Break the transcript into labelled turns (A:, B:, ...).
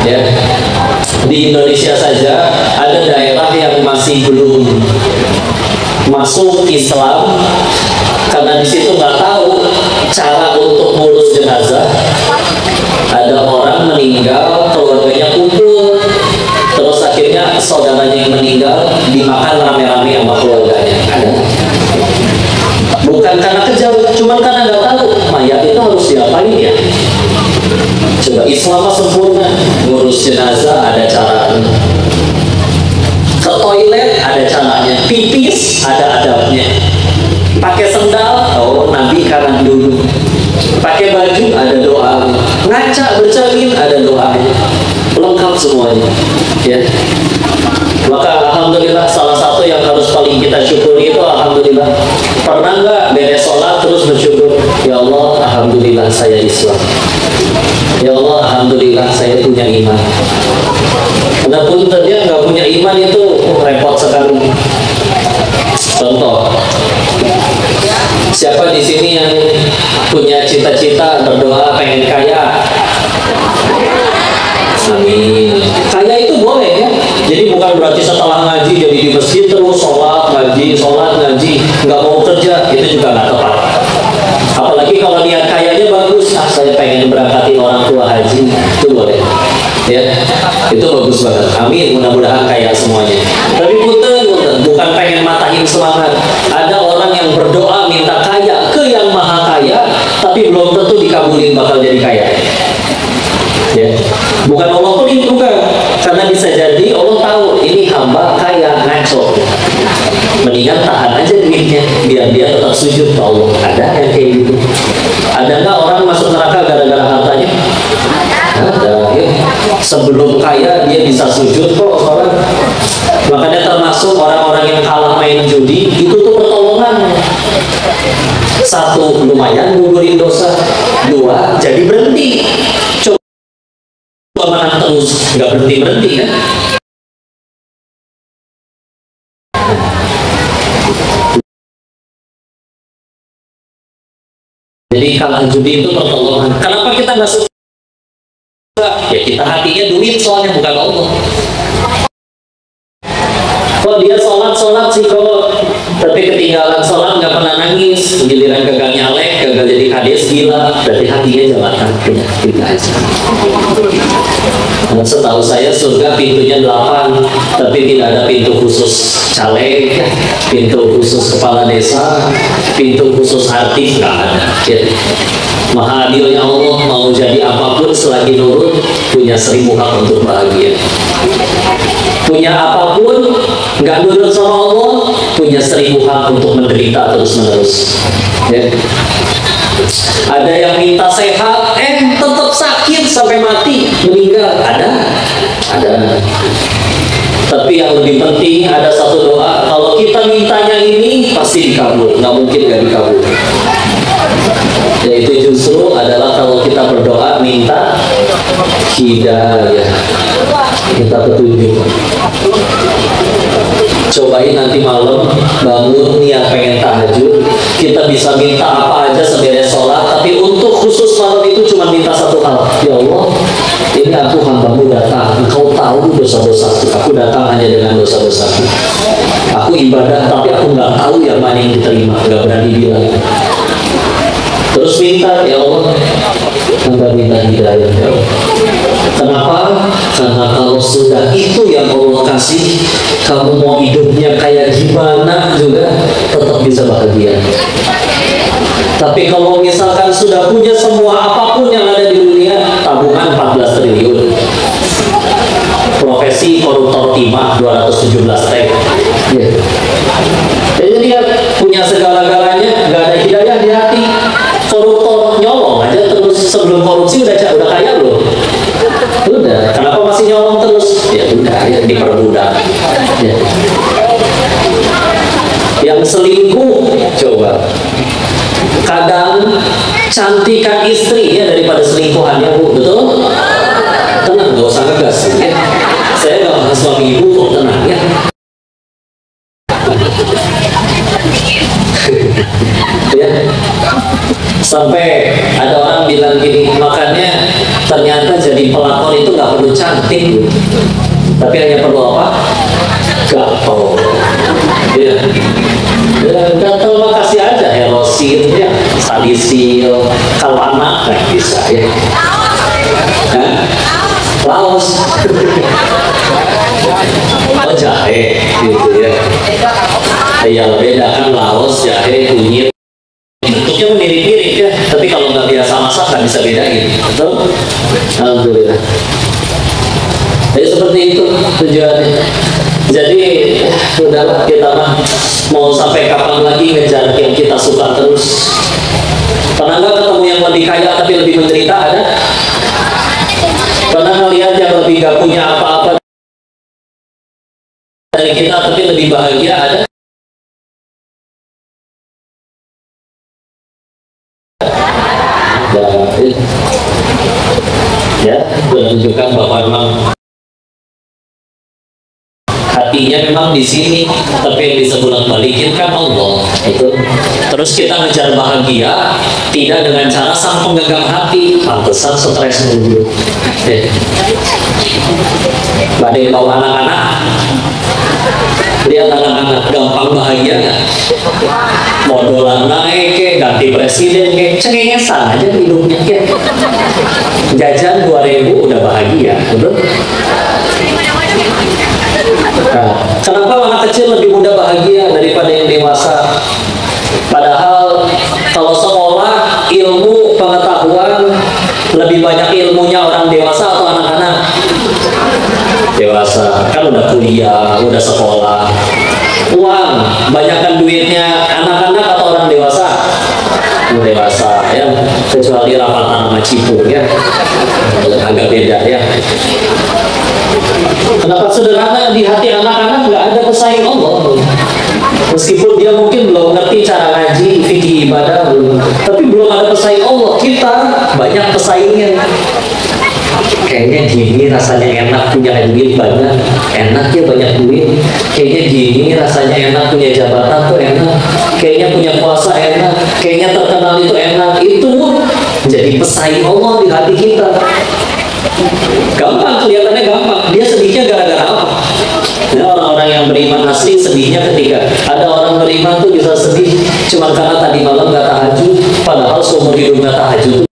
A: Ya, di Indonesia saja ada daerah yang masih belum masuk Islam karena di situ nggak tahu cara untuk ngurus jenazah. Ada orang meninggal, keluarganya kumpul, terus akhirnya saudaranya yang meninggal dimakan rame-rame sama keluarganya. Ada. Bukan karena kejam, cuman karena nggak tahu mayat itu harus diapain ya. Coba Islam sempurna, ngurus jenazah ada caranya, ke toilet ada caranya, pipis ada adabnya, pakai sendal, oh Nabi kanan dulu, pakai baju ada doanya, ngaca bercermin ada doanya, lengkap semuanya. Ya. Maka alhamdulillah salah satu yang harus paling kita syukuri itu alhamdulillah. Pernah nggak beres sholat terus bersyukur, ya Allah alhamdulillah saya Islam, ya Allah alhamdulillah saya punya iman. Karena puntennya nggak punya iman itu repot sekali. Contoh, siapa di sini yang punya cita-cita berdoa pengen kaya? Amin. Kaya itu boleh ya. Jadi bukan berarti setelah ngaji jadi di masjid terus sholat ngaji, nggak mau kerja, itu juga nggak tepat. Apalagi kalau niat kayanya bagus, saya pengen berangkatin orang tua haji, itu boleh. Ya, itu bagus banget. Amin. Mudah-mudahan kaya semuanya. Tapi bukan pengen matahin semangat. Ada orang yang berdoa minta kaya ke yang maha kaya, tapi belum tentu dikabulin bakal jadi kaya. Ya, bukan Allah pelit, bukan, karena bisa jadi Allah tahu ini hamba kaya ngaco, mendingan tahan aja duitnya biar dia tetap sujud ke Allah. Ada yang kayak gitu? Ada nggak orang masuk neraka gara-gara hartanya? Ada. Ya. Sebelum kaya dia bisa sujud kok orang. Makanya termasuk orang-orang yang kalah main judi itu tuh pertolongan. Satu, lumayan gugurin dosa. Dua, jadi berhenti. Menang terus, nggak berhenti kan? Jadi kalah judi itu pertolongan. Kenapa kita nggak suka? Ya kita hatinya duit soalnya, bukan Allah. Kok dia sholat sih kok, tapi ketinggalan sholat nggak pernah nangis, giliran gagal nyalek, gagal jadi kades, gila, berarti hatinya jabatan, kita aja. Karena setahu saya surga pintunya 8, tapi tidak ada pintu khusus caleg, pintu khusus kepala desa, pintu khusus artis, nggak ada. Ya. Maha adilnya Allah, mau jadi apapun selagi nurut, punya 1000 hak untuk bahagia. Punya apapun, nggak nurut sama Allah, punya 1000 hak untuk menderita terus-menerus. Ya. Ada yang minta sehat, tetap sakit sampai mati, meninggal. Ada. Tapi yang lebih penting ada satu doa. Kalau kita mintanya ini pasti dikabul, nggak mungkin nggak dikabul. Yaitu justru adalah kalau kita berdoa minta hidayah, minta petunjuk. Cobain nanti malam bangun niat pengen tahajud, kita bisa minta apa aja seberes sholat, tapi untuk khusus malam itu cuma minta satu hal. Ya Allah, ini aku hambamu datang, engkau tahu dosa-dosaku, aku datang hanya dengan dosa-dosaku. Aku ibadah tapi aku nggak tahu yang mana yang diterima, nggak berani bilang. Terus minta, ya Allah, hamba minta hidayah, ya Allah. Kenapa? Karena kalau sudah itu yang Allah kasih, kamu mau hidupnya kayak gimana juga tetap bisa bahagia. Tapi kalau misalkan sudah punya semua apapun yang ada di dunia, tabungan 14 triliun, profesi koruptor timah 217 T, ya. Jadi dia punya segala-galanya, nggak ada hidayah di hati. Koruptor nyolong aja terus, sebelum korupsi udah kaya loh. Udah, kenapa masih nyolong terus? Ya udah, ya diperbudak. Ya. Yang selingkuh, coba. Kadang cantikan istri ya daripada selingkuhannya, Bu, betul? Tenang, gak usah ngegas. Ya. Saya gak bahas suami ibu kok, tenang ya. Ya. Sampai ada orang bilang gini, makanya ternyata jadi pelakon itu nggak perlu cantik. cantik, tapi hanya perlu apa? Gatel. Ya. Gatel mah kasih aja Erosin, ya, Salisil, kalau anak kan bisa ya. Laos. Oh jahe, gitu ya. Yang beda kan Laos, jahe, kunyit. Bentuknya mirip-mirip ya, tapi kalau nggak biasa masak nggak bisa bedain, betul? Alhamdulillah. Jadi seperti itu tujuannya. Jadi udahlah, kita mah mau sampai kapan lagi ngejar yang kita suka terus? Pernah nggak ketemu yang lebih kaya tapi lebih menderita, ada? Pernah ngelihat yang lebih gak punya apa-apa dari kita tapi lebih bahagia, ada? Ya, menunjukkan bahwa memang hatinya memang di sini, tapi yang bisa bolak-balikin kan Allah. Itu. Terus kita ngejar bahagia tidak dengan cara sang penggenggam hati, pantesan stres dulu. Pada yang bawa anak-anak, lihat anak-anak gampang bahagia nggak? Modolan naik, ganti presiden, cengengesan aja hidupnya. Jajan 2.000 udah bahagia, betul? Nah, kenapa anak kecil lebih mudah bahagia daripada yang dewasa? Padahal kalau sekolah, ilmu, pengetahuan, lebih banyak ilmunya orang dewasa atau anak-anak? Dewasa, kan udah kuliah, udah sekolah. Uang, banyakkan duitnya anak-anak atau orang dewasa? Dewasa, ya, kecuali Rapatan sama Cipung, ya, agak beda, ya. Kenapa sederhana? Di hati anak-anak nggak ada pesaing Allah. Meskipun dia mungkin belum ngerti cara ngaji, fikih ibadah, tapi belum ada pesaing Allah. Kita banyak pesaingnya. Kayaknya gini rasanya enak punya duit banyak, enak ya banyak duit. Kayaknya gini rasanya enak punya jabatan tuh enak. Kayaknya punya kuasa enak. Kayaknya terkenal itu enak. Itu jadi pesaing Allah di hati kita. Gampang, kelihatannya gampang. Dia sedihnya gara-gara apa? Nah, orang-orang yang beriman asli sedihnya ketika ada orang beriman tuh bisa sedih cuma karena tadi malam gak tahajud, padahal seumur hidupnya tahajud.